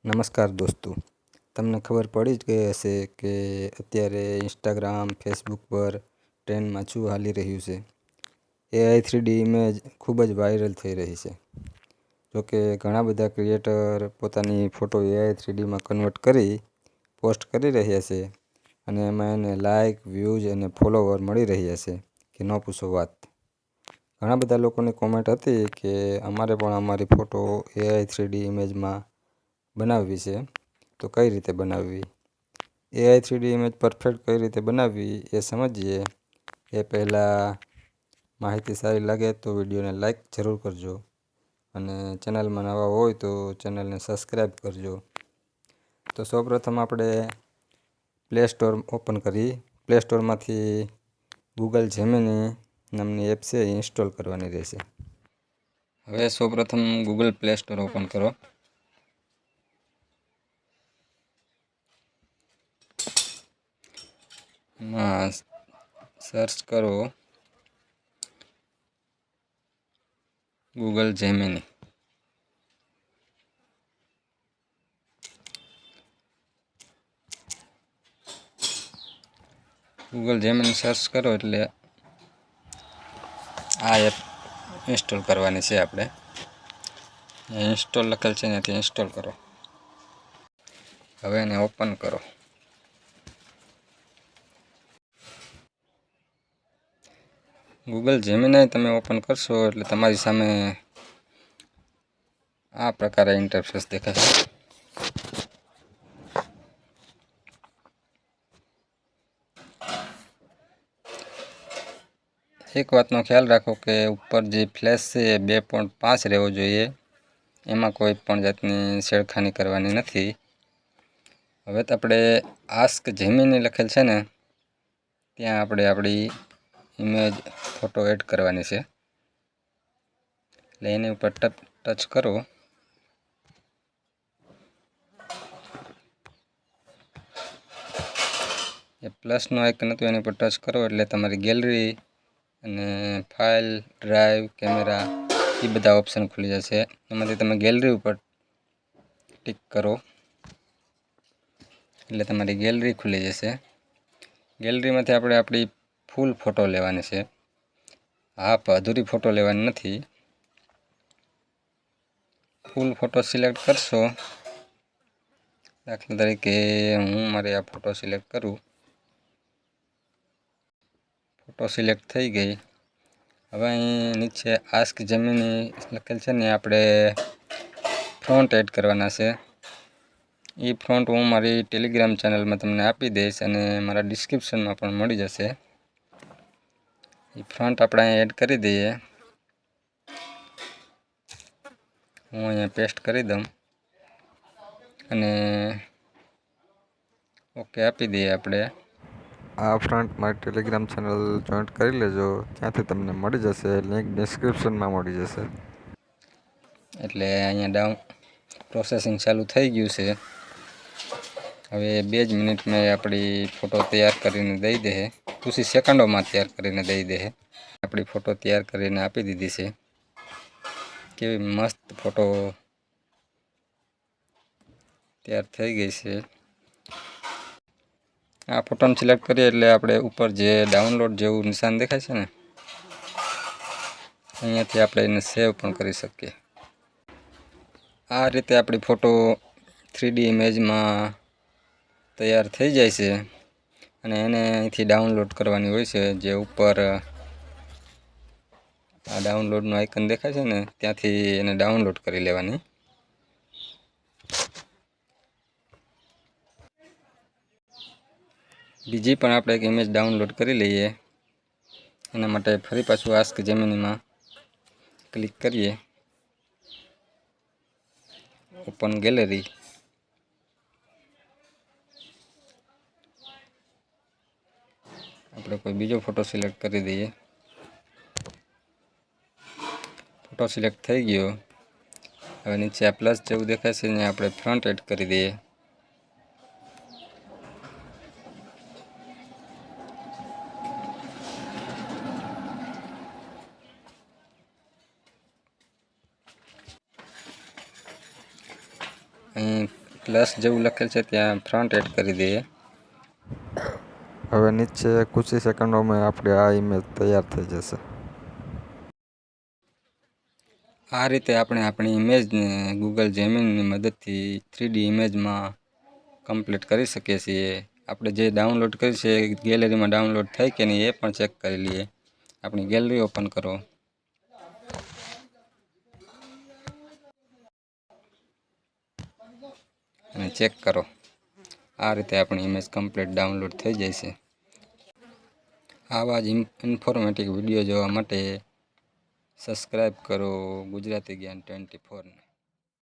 નમસ્કાર દોસ્તો, તમને ખબર પડી જ ગઈ હશે કે અત્યારે ઇન્સ્ટાગ્રામ, ફેસબુક પર ટ્રેન્ડમાં શું હાલી રહ્યું છે. AI 3D ઇમેજ ખૂબ જ વાયરલ થઈ રહી છે. જોકે ઘણા બધા ક્રિએટર પોતાની ફોટો AI 3Dમાં કન્વર્ટ કરી પોસ્ટ કરી રહ્યા છે અને એમાં એને લાઇક, વ્યૂઝ અને ફોલોવર મળી રહ્યા છે કે ન પૂછો વાત. ઘણા બધા લોકોની કોમેન્ટ હતી કે અમારે પણ અમારી ફોટો AI 3D ઇમેજમાં બનાવવી છે, તો કઈ રીતે બનાવવી. AI 3D ઇમેજ પરફેક્ટ કઈ રીતે બનાવવી એ સમજીએ. એ પહેલાં માહિતી સારી લાગે તો વિડીયોને લાઈક જરૂર કરજો અને ચેનલમાં નવા હોય તો ચેનલને સબસ્ક્રાઈબ કરજો. તો સૌપ્રથમ આપણે પ્લે સ્ટોર ઓપન કરી. પ્લે સ્ટોરમાંથી ગૂગલ જેમિની નામની એપ છે એ ઇન્સ્ટોલ કરવાની રહેશે. હવે સૌપ્રથમ ગૂગલ પ્લે સ્ટોર ઓપન કરો. માં સર્ચ કરો Google Gemini. Google Gemini search કરો એટલે આ એપ ઇન્સ્ટોલ કરવાની છે આપણે. ઇન્સ્ટોલ લખેલ છે ત્યાંથી ઇન્સ્ટોલ કરો. હવે એને ઓપન કરો. ગૂગલ જેમિની તમે ઓપન કરશો એટલે તમારી સામે આ પ્રકારે ઇન્ટરફેસ દેખાશે. એક વાતનો ખ્યાલ રાખો કે ઉપર જે ફ્લેશ છે એ 2.5 રહેવો જોઈએ. એમાં કોઈ પણ જાતની છેડખાની કરવાની નથી. હવે તો આપણે આસ્ક જેમિની લખેલ છે ને ત્યાં આપણે આપણી ઇમેજ ફોટો એડ કરવાની છે. એટલે એની ઉપર ટચ કરો. એ પ્લસનો આઇકન હતું એની પર ટચ કરો એટલે તમારી ગેલેરી અને ફાઇલ, ડ્રાઈવ, કેમેરા એ બધા ઓપ્શન ખુલી જશે. એમાંથી તમે ગેલેરી ઉપર ટિક કરો એટલે તમારી ગેલેરી ખુલી જશે. ગેલેરીમાંથી આપણે આપણી ફૂલ ફોટો લેવાની છે. હાફ અધૂરી ફોટો લેવાની નથી. ફૂલ ફોટો સિલેક્ટ કરશો. દાખલા તરીકે હું મારે આ ફોટો સિલેક્ટ કરું. ફોટો સિલેક્ટ થઈ ગઈ. હવે અહીં નીચે આસ્ક જેમિની લખેલ છે ને આપણે ફ્રોન્ટ એડ કરવાના છે. એ ફ્રોન્ટ હું મારી ટેલિગ્રામ ચેનલમાં તમને આપી દઈશ અને મારા ડિસ્ક્રિપ્શનમાં પણ મળી જશે. એ ફ્રોન્ટ આપણે અહીં એડ કરી દઈએ. હું અહીંયા પેસ્ટ કરી દઉં અને ઓકે આપી દઈએ આપણે. આ ફ્રન્ટ મારી ટેલિગ્રામ ચેનલ જોઈન્ટ કરી લેજો. ત્યાંથી તમને મળી જશે. લિંક ડિસ્ક્રિપ્શનમાં મળી જશે. એટલે અહીંયા પ્રોસેસિંગ ચાલુ થઈ ગયું છે. હવે 2 જ મિનિટમાં આપણી ફોટો તૈયાર કરીને દઈ દે. કુછ સેકન્ડોમાં તૈયાર કરીને દઈ દે. આપણી ફોટો તૈયાર કરીને આપી દીધી છે. કેવી મસ્ત ફોટો તૈયાર થઈ ગઈ છે. આ ફોટોને સિલેક્ટ કરીએ એટલે આપણે ઉપર જે ડાઉનલોડ જેવું નિશાન દેખાય છે ને અહીંયાથી આપણે એને સેવ પણ કરી શકીએ. આ રીતે આપણી ફોટો 3D ઇમેજમાં તૈયાર થઈ જાય છે અને એને અહીંથી ડાઉનલોડ કરવાની હોય છે. જે ઉપર આ ડાઉનલોડનું આઇકન દેખાય છે ને ત્યાંથી એને ડાઉનલોડ કરી લેવાની. બીજી પણ આપણે એક ઇમેજ ડાઉનલોડ કરી લઈએ. એના માટે ફરી પાછું આસ્ક જેમિનીમાં ક્લિક કરીએ. Open gallery. આપણે કોઈ બીજો ફોટો સિલેક્ટ કરી દઈએ. ફોટો સિલેક્ટ થઈ ગયો. હવે નીચે આ પ્લસ જેવું દેખાય છે ને આપણે ફ્રન્ટ એડ કરી દઈએ. અહીં પ્લસ જેવું લખેલ છે ત્યાં ફ્રન્ટ એડ કરી દઈએ. હવે નીચે કુછ સેકન્ડોમાં આપણે આ ઇમેજ તૈયાર થઈ જશે. આ રીતે આપણે આપણી ઇમેજને ગૂગલ જેમિનીની મદદથી 3D ઇમેજમાં કમ્પ્લીટ કરી શકીએ છીએ. આપણે જે ડાઉનલોડ કરી છે ગેલેરીમાં ડાઉનલોડ થઈ કે નહીં એ પણ ચેક કરી લઈએ. આપણી ગેલેરી ઓપન કરો અને ચેક કરો. આ રીતે આપણી ઇમેજ કમ્પ્લીટ ડાઉનલોડ થઈ જાય છે. આવા જ ઇન્ફોર્મેટિવ વિડીયો જોવા માટે સબસ્ક્રાઈબ કરો ગુજરાતી જ્ઞાન 24 ને.